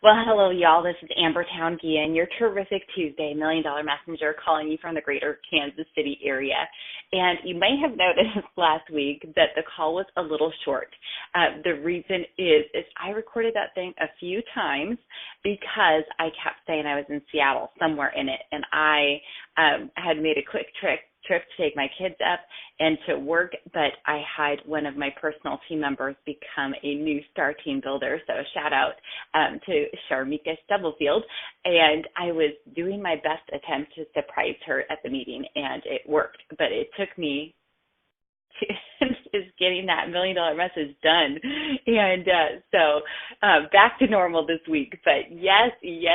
Well, hello, y'all. This is Ambertown Geehan, your terrific Tuesday $1 Million Messenger, calling you from the greater Kansas City area. And you may have noticed last week that the call was a little short. The reason is I recorded that thing a few times because I kept saying I was in Seattle, somewhere in it, and I had made a quick trip to take my kids up and to work, but I had one of my personal team members become a new star team builder, so a shout out to Sharmika Stubblefield, and I was doing my best attempt to surprise her at the meeting, and it worked, but it took me is getting that $1 Million message done. And so back to normal this week. But yes, we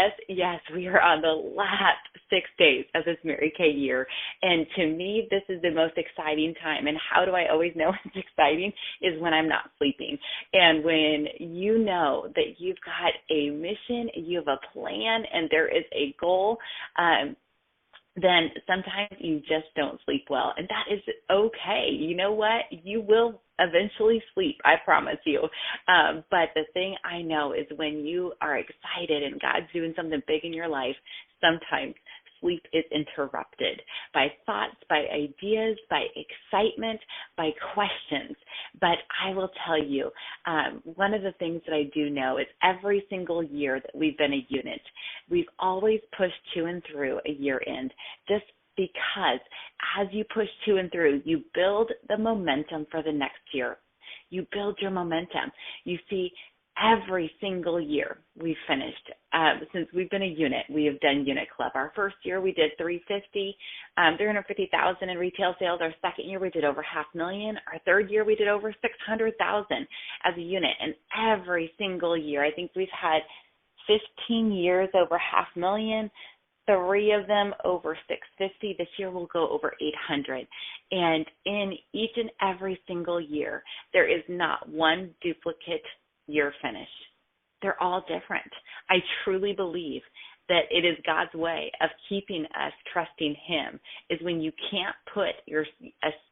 are on the last 6 days of this Mary Kay year. And to me, this is the most exciting time. And how do I always know it's exciting? Is when I'm not sleeping. And when you know that you've got a mission, you have a plan, and there is a goal, then sometimes you just don't sleep well. And that is okay. You know what? You will eventually sleep, I promise you. But the thing I know is when you are excited and God's doing something big in your life, sometimes sleep is interrupted by thoughts, by ideas, by excitement, by questions. But I will tell you, one of the things that I do know is every single year that we've been a unit, we've always pushed to and through a year end, just because as you push to and through, you build the momentum for the next year. You build your momentum. You see, every single year we've finished, since we've been a unit, we have done Unit Club. Our first year we did 350,000 in retail sales. Our second year we did over $500,000. Our third year we did over 600,000 as a unit. And every single year, I think we've had 15 years over $500,000. 3 of them over 650. This year we'll go over 800. And in each and every single year, there is not one duplicate year finish. They're all different. I truly believe that it is God's way of keeping us trusting Him is when you can't put a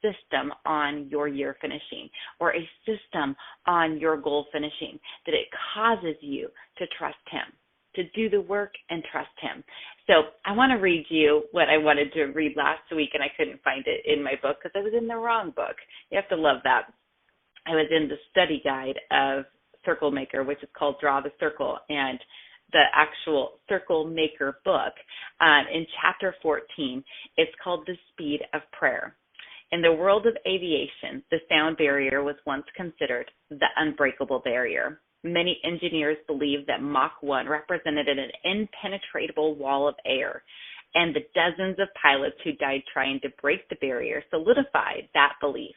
system on your year finishing or a system on your goal finishing, that it causes you to trust Him, to do the work and trust Him. So I want to read you what I wanted to read last week, and I couldn't find it in my book because I was in the wrong book. You have to love that. I was in the study guide of Circle Maker, which is called Draw the Circle, and the actual Circle Maker book, in chapter 14, it's called The Speed of Prayer. In the world of aviation, the sound barrier was once considered the unbreakable barrier. Many engineers believed that Mach 1 represented an impenetrable wall of air, and the dozens of pilots who died trying to break the barrier solidified that belief.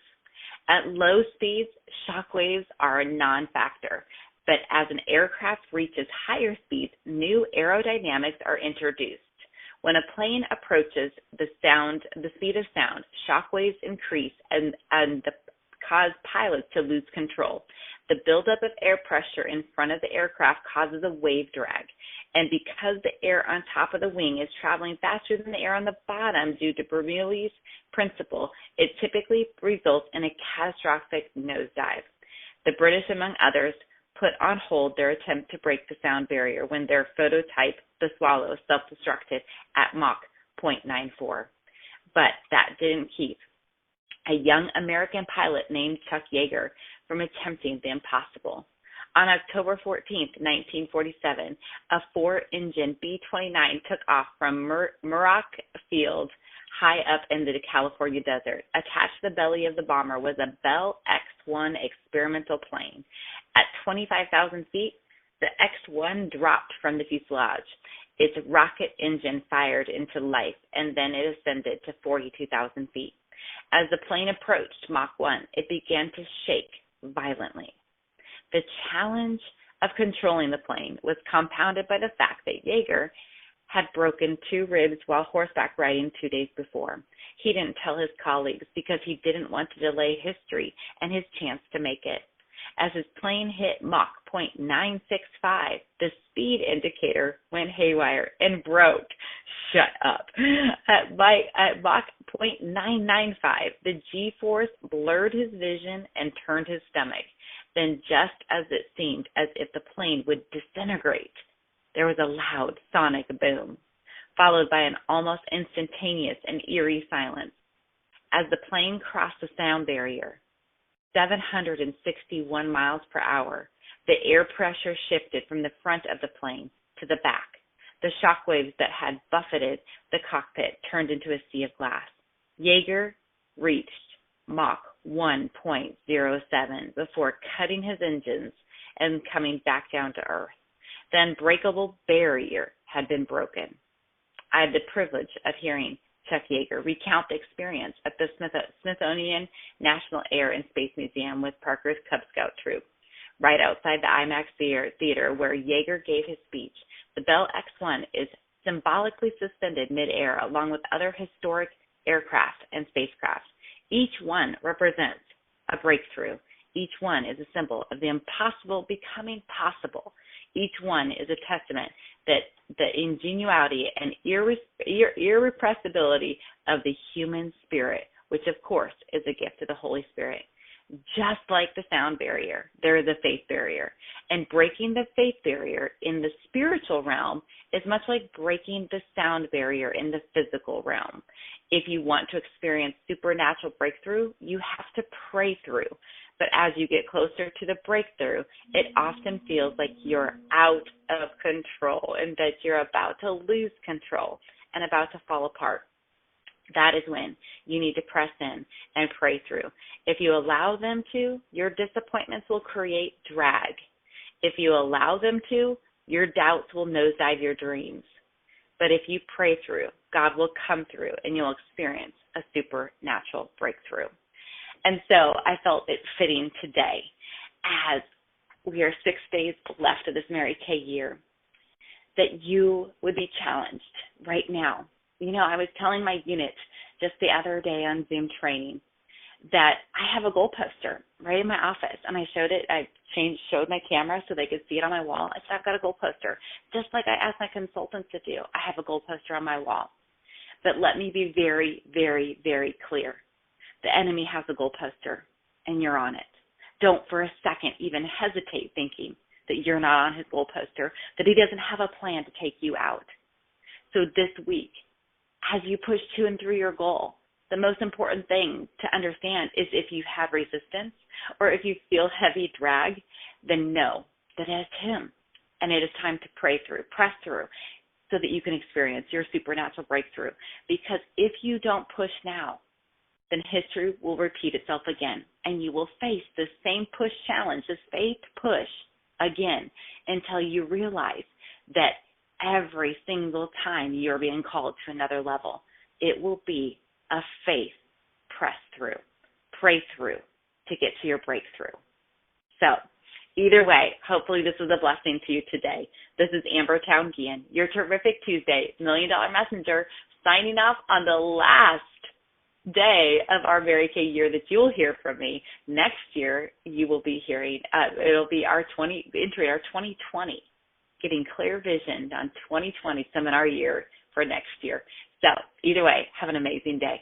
At low speeds, shock waves are a non-factor, but as an aircraft reaches higher speeds, new aerodynamics are introduced. When a plane approaches the speed of sound, shock waves increase and cause pilots to lose control. The buildup of air pressure in front of the aircraft causes a wave drag. And because the air on top of the wing is traveling faster than the air on the bottom due to Bernoulli's principle, it typically results in a catastrophic nosedive. The British, among others, put on hold their attempt to break the sound barrier when their prototype, the Swallow, self-destructed at Mach 0.94. But that didn't keep a young American pilot named Chuck Yeager from attempting the impossible. On October 14, 1947, a 4-engine B-29 took off from Muroc Field high up in the California desert. Attached to the belly of the bomber was a Bell X-1 experimental plane. At 25,000 feet, the X-1 dropped from the fuselage. Its rocket engine fired into life, and then it ascended to 42,000 feet. As the plane approached Mach 1, it began to shake violently. The challenge of controlling the plane was compounded by the fact that Yeager had broken 2 ribs while horseback riding 2 days before. He didn't tell his colleagues because he didn't want to delay history and his chance to make it. As his plane hit Mach 0.965, the speed indicator went haywire and broke. Shut up. At Mach 0.995, the G-force blurred his vision and turned his stomach. Then, just as it seemed as if the plane would disintegrate, There was a loud sonic boom, followed by an almost instantaneous and eerie silence. As the plane crossed the sound barrier, 761 miles per hour, the air pressure shifted from the front of the plane to the back. The shock waves that had buffeted the cockpit turned into a sea of glass. Yeager reached Mach 1.07 before cutting his engines and coming back down to earth. The unbreakable barrier had been broken. I had the privilege of hearing Chuck Yeager recount the experience at the Smithsonian National Air and Space Museum with Parker's Cub Scout troop. Right outside the IMAX theater where Yeager gave his speech, the Bell X-1 is symbolically suspended midair along with other historic aircraft and spacecraft. Each one represents a breakthrough. Each one is a symbol of the impossible becoming possible. Each one is a testament that the ingenuity and irrepressibility of the human spirit, which of course is a gift of the Holy Spirit. Just like the sound barrier, there is a faith barrier. And breaking the faith barrier in the spiritual realm is much like breaking the sound barrier in the physical realm. If you want to experience supernatural breakthrough, you have to pray through. But as you get closer to the breakthrough, it often feels like you're out of control and that you're about to lose control and about to fall apart. That is when you need to press in and pray through. If you allow them to, your disappointments will create drag. If you allow them to, your doubts will nosedive your dreams. But if you pray through, God will come through and you'll experience a supernatural breakthrough. And so I felt it fitting today, as we are 6 days left of this Mary Kay year, that you would be challenged right now. You know, I was telling my unit just the other day on Zoom training that I have a goal poster right in my office, and I showed it. I showed my camera so they could see it on my wall. I said, I've got a goal poster, just like I asked my consultants to do. I have a goal poster on my wall. But let me be very, very, very clear. The enemy has a goal poster, and you're on it. Don't for a second even hesitate thinking that you're not on his goal poster, that he doesn't have a plan to take you out. So this week, as you push to and through your goal, the most important thing to understand is if you have resistance or if you feel heavy drag, then know that it's him. And it is time to pray through, press through, so that you can experience your supernatural breakthrough. Because if you don't push now, then history will repeat itself again, and you will face the same push challenge, this faith push again, until you realize that every single time you're being called to another level, it will be a faith press through, pray through to get to your breakthrough. So either way, hopefully this was a blessing to you today. This is Amber Town Geehan, your terrific Tuesday $1 Million Messenger, signing off on the last day of our Mary Kay year that you'll hear from me. Next year, you will be hearing, it'll be our 2020, getting clear vision on 2020 seminar year for next year. So either way, have an amazing day.